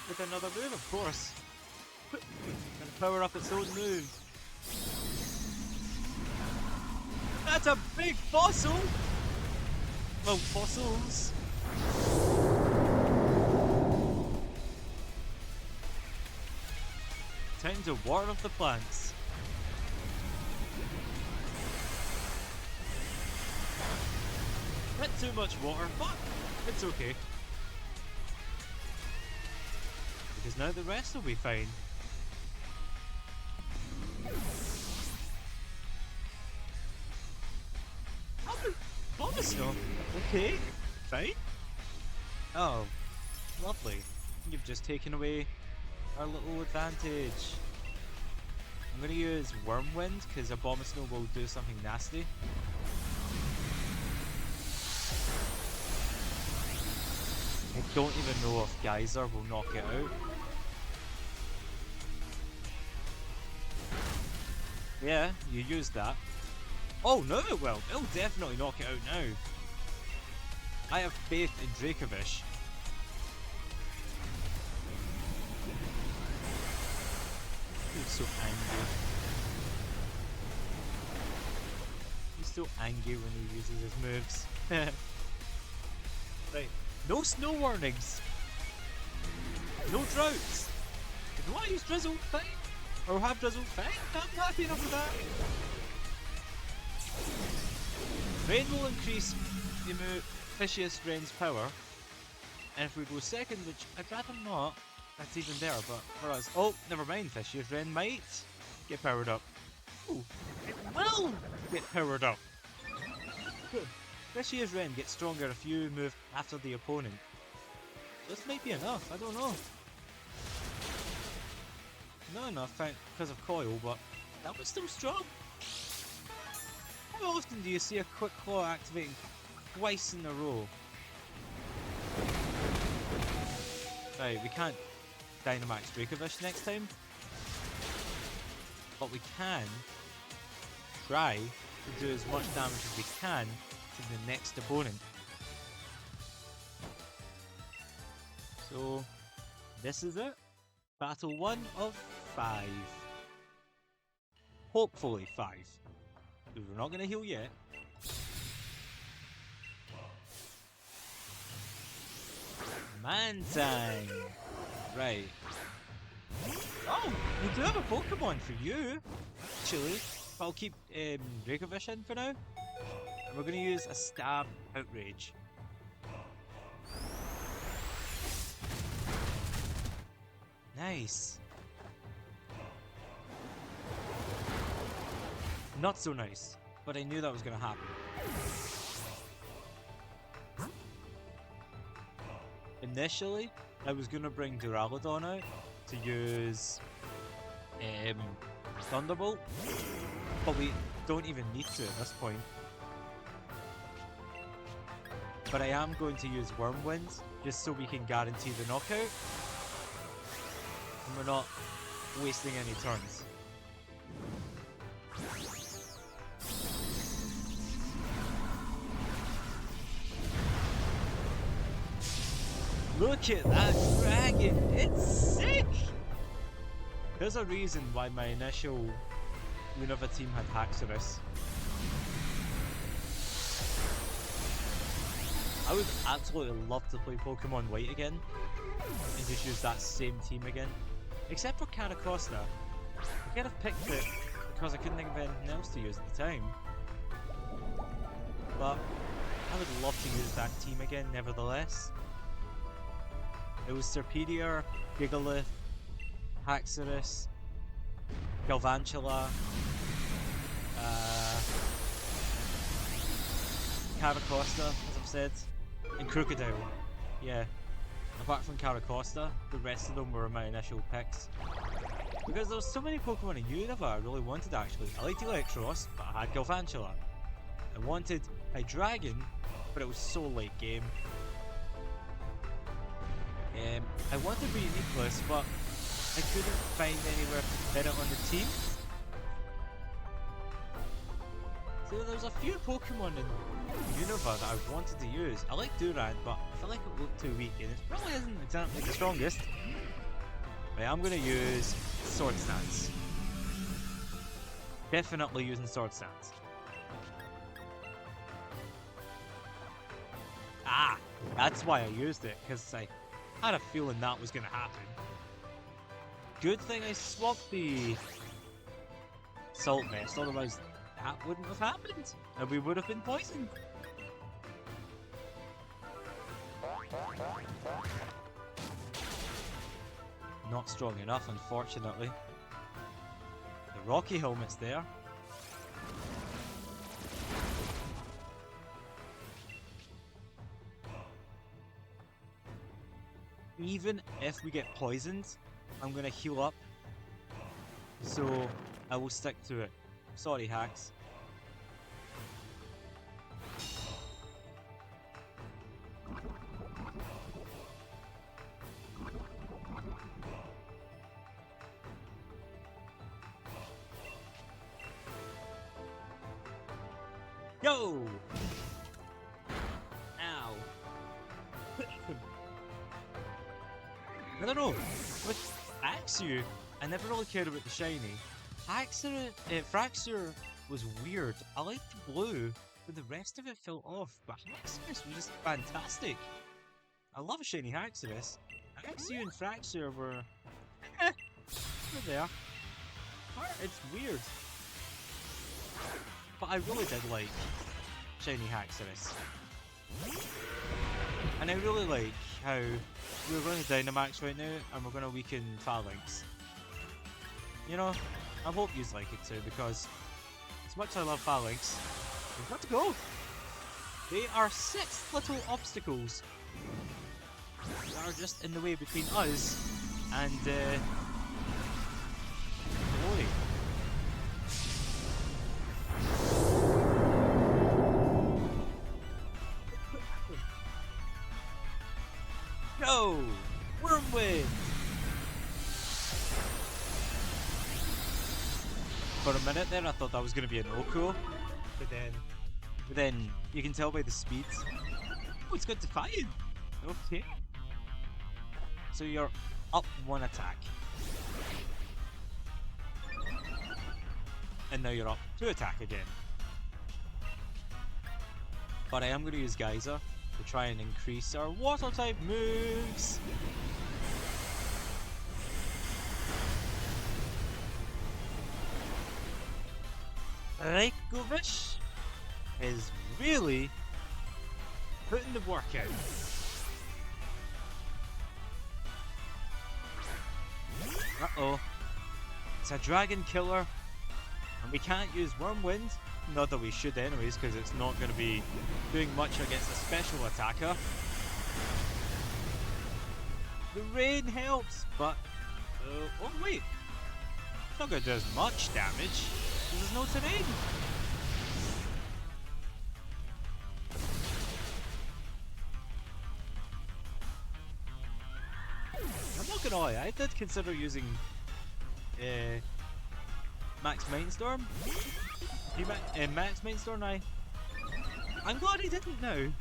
with another move, of course. And power up its own move. That's a big fossil! Well, fossils. Time to water up the plants. Not too much water, but it's okay. Because now the rest will be fine. Bombasno. Okay, fine. Oh, lovely. You've just taken away our little advantage. I'm gonna use Wormwind because Abomasnow will do something nasty. I don't even know if Geyser will knock it out. Yeah, you used that. Oh no it will! It'll definitely knock it out now. I have faith in Dracovish. He's so angry. He's so angry when he uses his moves. Right. No snow warnings. No droughts. If you want to use drizzle, fine. Or have drizzle, fine. I'm happy enough with that. Rain will increase the Fishious Rain's power. And if we go second, which I'd rather not, that's even better, but for us... Oh, never mind, Fishious Rain might get powered up. Ooh, it will get powered up. Good. Fishious Rain gets stronger if you move after the opponent. This might be enough, I don't know. Not enough because of Coil, but that was still strong. How often do you see a Quick Claw activating twice in a row? Right, we can't Dynamax Dracovish next time. But we can try to do as much damage as we can to the next opponent. So, this is it. Battle 1 of 5. Hopefully 5. Because we're not going to heal yet. Mantine! Right. Oh, we do have a Pokemon for you, actually. But I'll keep Dracovish in for now. And we're going to use a Stab Outrage. Nice. Not so nice, but I knew that was going to happen. Initially, I was going to bring Duraludon out to use Thunderbolt, but we don't even need to at this point. But I am going to use Wyrmwind, just so we can guarantee the knockout. And we're not wasting any turns. Look at that dragon! It's sick! There's a reason why my initial Unova team had Haxorus. I would absolutely love to play Pokemon White again and just use that same team again. Except for Caracosta. I could have picked it because I couldn't think of anything else to use at the time. But I would love to use that team again nevertheless. It was Serpedier, Gigalith, Haxorus, Galvantula, Caracosta, as I've said, and Crocodile. Yeah. Apart from Caracosta, the rest of them were my initial picks. Because there was so many Pokemon in Unova I really wanted actually. I liked Electros, but I had Galvantula. I wanted a Dragon, but it was so late game. I wanted Reuniclus, but I couldn't find anywhere to fit it on the team. So there's a few Pokemon in Unova that I wanted to use. I like Durant, but I feel like it looked too weak, and it probably isn't exactly the strongest. But I'm going to use Sword Stance. Definitely using Sword Stance. Ah, that's why I used it, because I had a feeling that was going to happen. Good thing I swapped the Salt Mist, otherwise that wouldn't have happened, and we would have been poisoned. Not strong enough, unfortunately. The Rocky Helmet's there. Even if we get poisoned, I'm gonna heal up. So I will stick to it. Sorry, Hax. Yo! Ow. I don't know. With Axew, I never really cared about the shiny. Fraxure was weird. I liked the blue, but the rest of it fell off. But Haxorus was just fantastic. I love a shiny Haxorus. Axew and Fraxure were... they're there. It's weird. But I really did like shiny Haxorus. And I really like how we're going to Dynamax right now and we're going to weaken Phalanx. You know, I hope you like it too, because as much as I love Phalanx, we've got to go. They are 6 little obstacles that are just in the way between us and glory. No! Wyrmwind! For a minute there, I thought that was going to be an Oko, but then you can tell by the speed. Oh, it's got Defiant. Okay. So you're up 1 attack. And now you're up 2 attack again. But I am going to use Geyser to try and increase our water type moves. Dracovish is really putting the work out. Uh-oh. It's a dragon killer. And we can't use Wormwind. Not that we should anyways, because it's not going to be doing much against a special attacker. The rain helps, but... oh wait. It's not going to do as much damage. There's no terrain. I'm not gonna lie, I did consider using Max Mindstorm. Max Mindstorm, I'm glad he didn't now.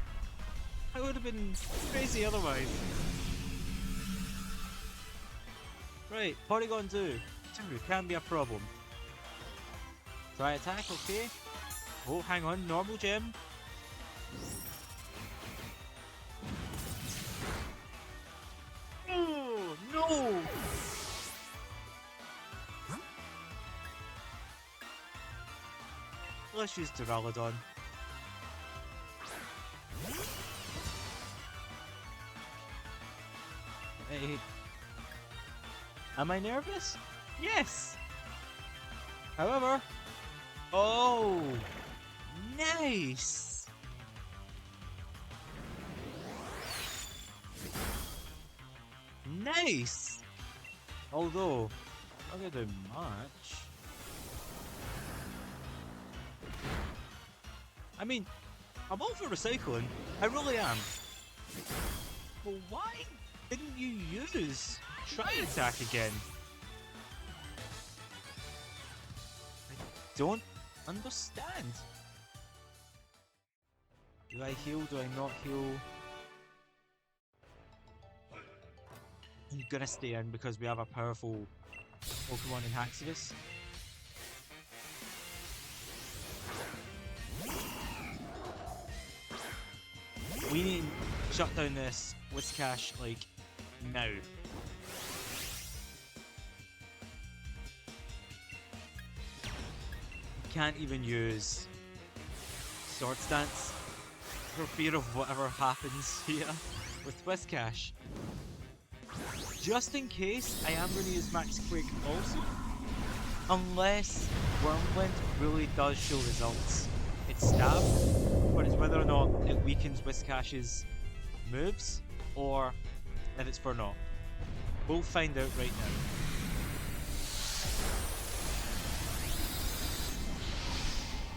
I would have been crazy otherwise. Right, Porygon 2 can be a problem. Try attack, okay. Oh, hang on, normal gem. Oh, no! Let's use Duraludon. Hey. Am I nervous? Yes! However... Oh! Nice! Nice! Although, not gonna do much. I mean, I'm all for recycling. I really am. But why didn't you use Try Attack again? I don't understand. Do I heal? Do I not heal? I'm gonna stay in because we have a powerful Pokemon in Haxorus. We need to shut down this Whiscash, like, now. Can't even use Sword Stance for fear of whatever happens here with Whiscash. Just in case, I am going to use Max Quake also. Unless Wormwind really does show results. It's Stab, but it's whether or not it weakens Whiscash's moves, or if it's for naught. We'll find out right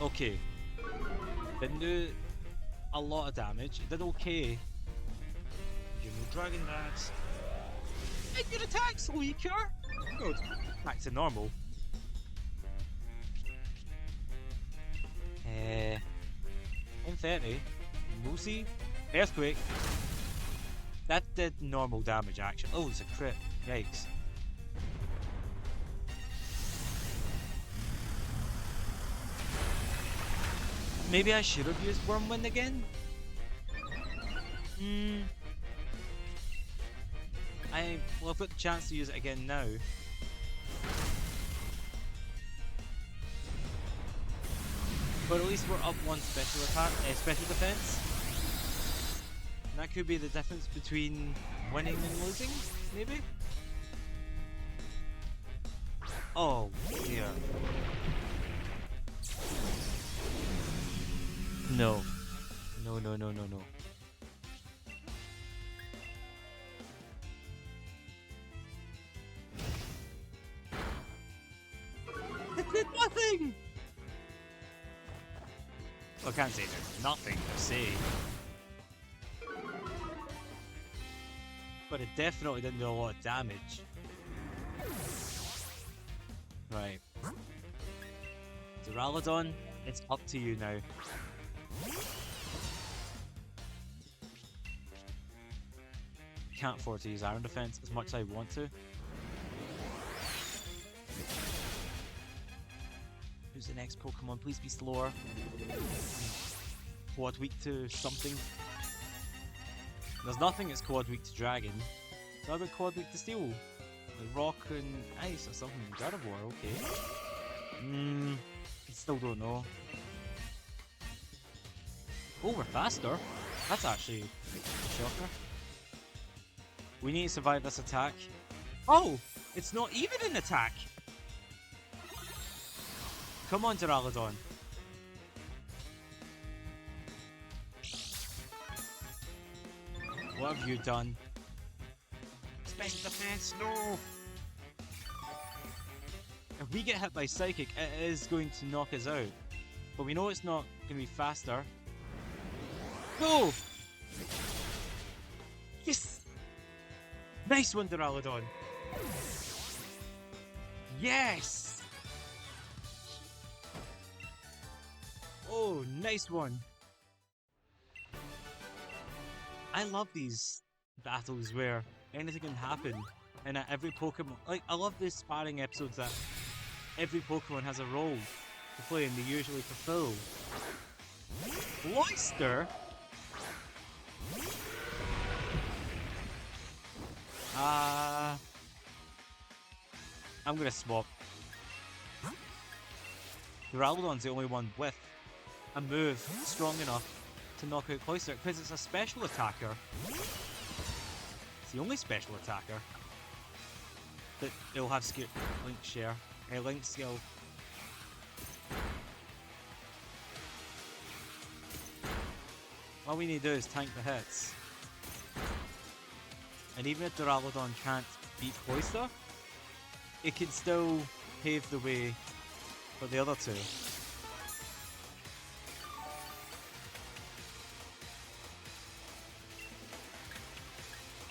now. Okay. Didn't do a lot of damage. It did okay. You know, Dragon Dance. And your attack's weaker! Good. Back to normal. 130. We'll see. Earthquake. That did normal damage actually. Oh, it's a crit. Yikes. Maybe I should have used Wormwind again? Well, I've got the chance to use it again now. But at least we're up 1 special attack, special defense. And that could be the difference between winning and losing, maybe? Oh dear. No. No, no, no, no, no. It did nothing! I can't say there's nothing to say. But it definitely didn't do a lot of damage. Right. Duraludon, it's up to you now. Can't afford to use Iron Defense as much as I want to. Who's the next Pokemon? Please be slower. Quad weak to something. There's nothing that's quad weak to Dragon. So how about quad weak to Steel? Like Rock and Ice or something. Gardevoir, okay. I still don't know. Oh, we're faster. That's actually a shocker. We need to survive this attack. Oh! It's not even an attack! Come on, Duraludon. What have you done? Special defense, no! If we get hit by Psychic, it is going to knock us out. But we know it's not going to be faster. Go! Yes! Nice one, Duraludon! Yes! Oh, nice one! I love these battles where anything can happen and at every Pokemon... Like, I love these sparring episodes that every Pokemon has a role to play and they usually fulfill. Monster? I'm gonna swap. Duraludon's the only one with a move strong enough to knock out Cloyster because it's a special attacker. It's the only special attacker that it'll have Link share, Link skill. All we need to do is tank the hits. And even if Duraludon can't beat Cloyster, it can still pave the way for the other two.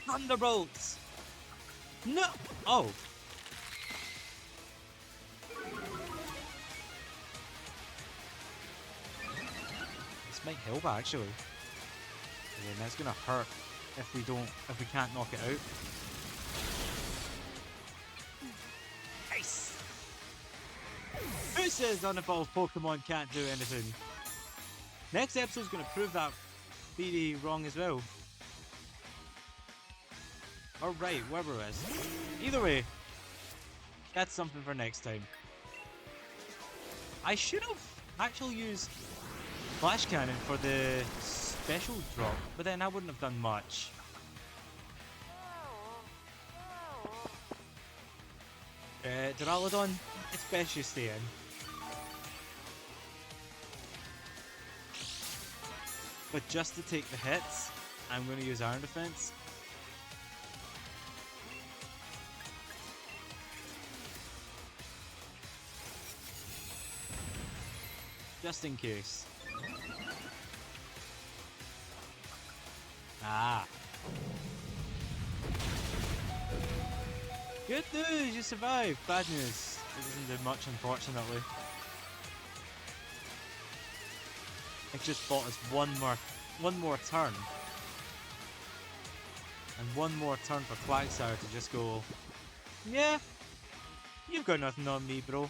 Thunderbolts! No! Oh! This might help actually. And that's gonna hurt if we can't knock it out. Nice! Who says unevolved Pokemon can't do anything? Next episode's gonna prove that theory wrong as well. Or right, whatever it is. Either way, that's something for next time. I should have actually used Flash Cannon for the special drop, but then I wouldn't have done much. Duraludon, it's best you stay in. But just to take the hits, I'm going to use Iron Defense. Just in case. Ah. Good news, you survived. Bad news, it doesn't do much unfortunately. It just bought us one more turn. And one more turn for Quagsire to just go, yeah, you've got nothing on me, bro.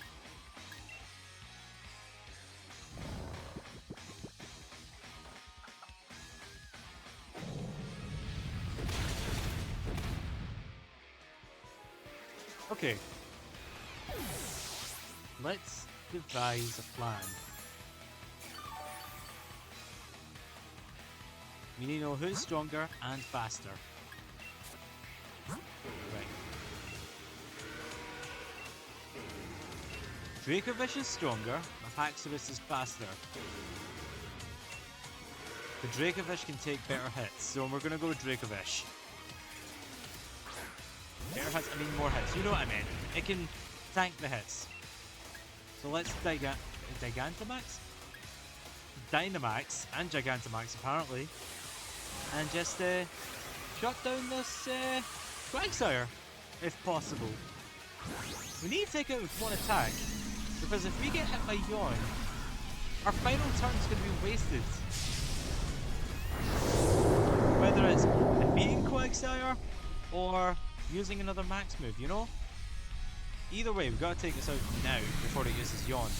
Okay. Let's devise a plan. We need to know who's stronger and faster. Right. Dracovish is stronger, but Haxorus is faster. The Dracovish can take better hits, so we're gonna go with Dracovish. Better hits, I mean more hits, you know what I meant. It can tank the hits. So let's Gigantamax? Dynamax and Gigantamax apparently. And just shut down this Quagsire, if possible. We need to take it with one attack, Because if we get hit by Yawn, our final turn's going to be wasted. Whether it's defeating Quagsire or using another max move, you know? Either way, we've got to take this out now before it uses Yawn.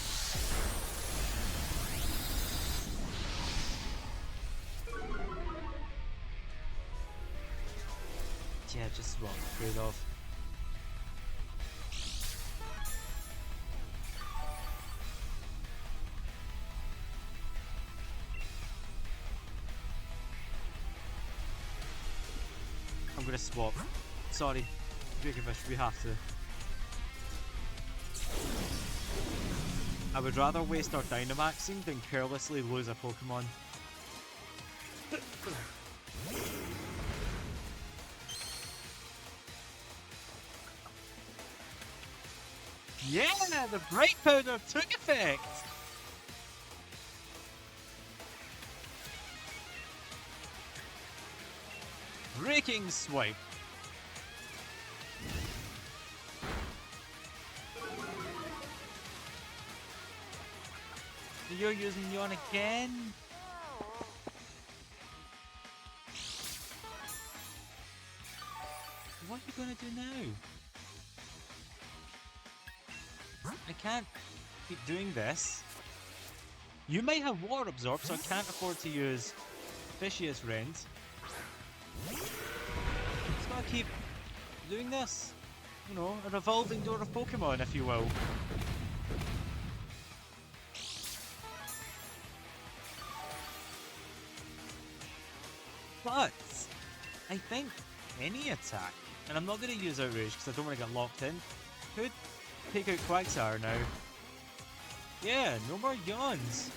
Yeah, just what I'm afraid of. I'm gonna swap. Sorry, Dracovish, we have to. I would rather waste our Dynamaxing than carelessly lose a Pokemon. Yeah, the Bright Powder took effect! Breaking Swipe. You're using Yawn again? What are you gonna do now? I can't keep doing this. You might have Water Absorb, so I can't afford to use Fishious Rend. Just gotta keep doing this. You know, a revolving door of Pokemon, if you will. But I think any attack, and I'm not going to use Outrage because I don't want to get locked in, could take out Quagsire now. Yeah, no more Yawns.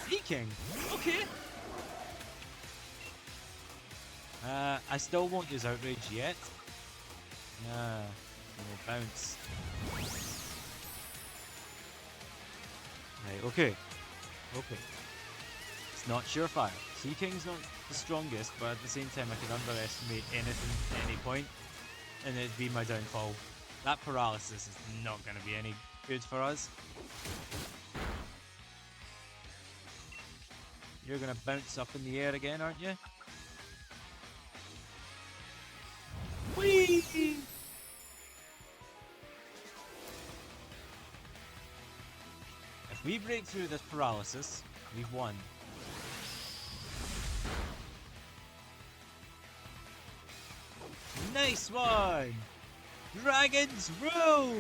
Seeking? Okay. I still won't use Outrage yet. Bounce. Right, okay. Okay. It's not surefire. Seeking's not the strongest, but at the same time I could underestimate anything at any point, and it'd be my downfall. That paralysis is not going to be any good for us. You're going to bounce up in the air again, aren't you? Whee! If we break through this paralysis, we've won. Nice one! Dragons rule!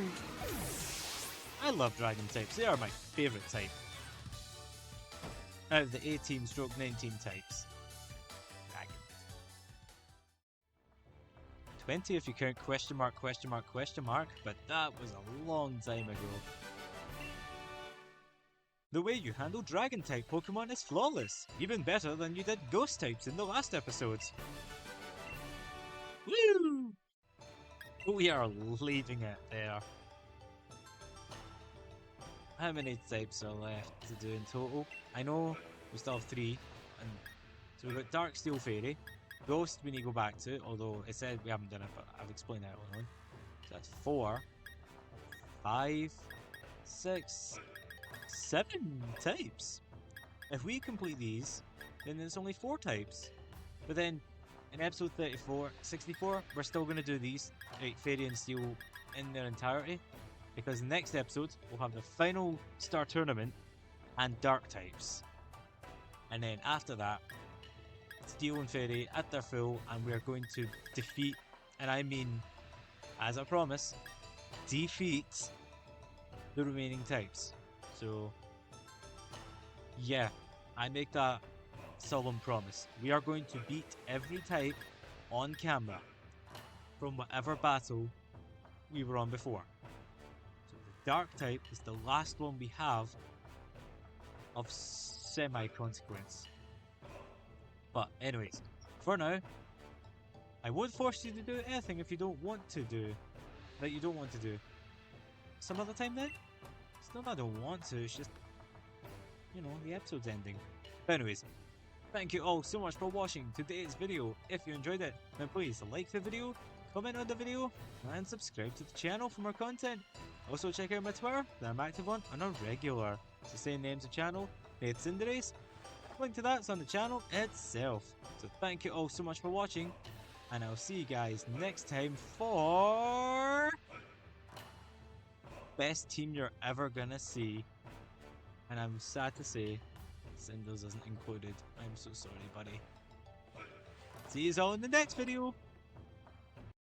I love dragon types, they are my favourite type. Out of the 18/19 types. Dragon. 20 if you count question mark, but that was a long time ago. The way you handle dragon type Pokemon is flawless, even better than you did ghost types in the last episodes. Woo! We are leaving it there. How many types are left to do in total? I know we still have 3, and so we've got Dark Steel Fairy, Ghost we need to go back to, although it said we haven't done it, but I've explained that earlier on. So that's 4, 5, 6, 7 types. If we complete these, then there's only 4 types. But then in episode 64, we're still going to do these, like Fairy and Steel, in their entirety. Because the next episode, we'll have the final Star Tournament and Dark types. And then after that, Steel and Fairy at their full, and we're going to defeat, and I mean, as I promise, defeat the remaining types. So, yeah, I make that solemn promise. We are going to beat every type on camera from whatever battle we were on before. So the Dark type is the last one we have of semi-consequence. But anyways, for now, I won't force you to do anything if you don't want to do, that you don't want to do. Some other time then? It's not that I don't want to, it's just, you know, the episode's ending. But anyways, thank you all so much for watching today's video. If you enjoyed it, then please like the video, comment on the video, and subscribe to the channel for more content. Also check out my Twitter that I'm active on a regular. It's the same name as the channel, It's in the Race. Link to that's on the channel itself. So thank you all so much for watching, and I'll see you guys next time for best team you're ever gonna see. And I'm sad to say, Cinders isn't included. I'm so sorry, buddy. See you all in the next video.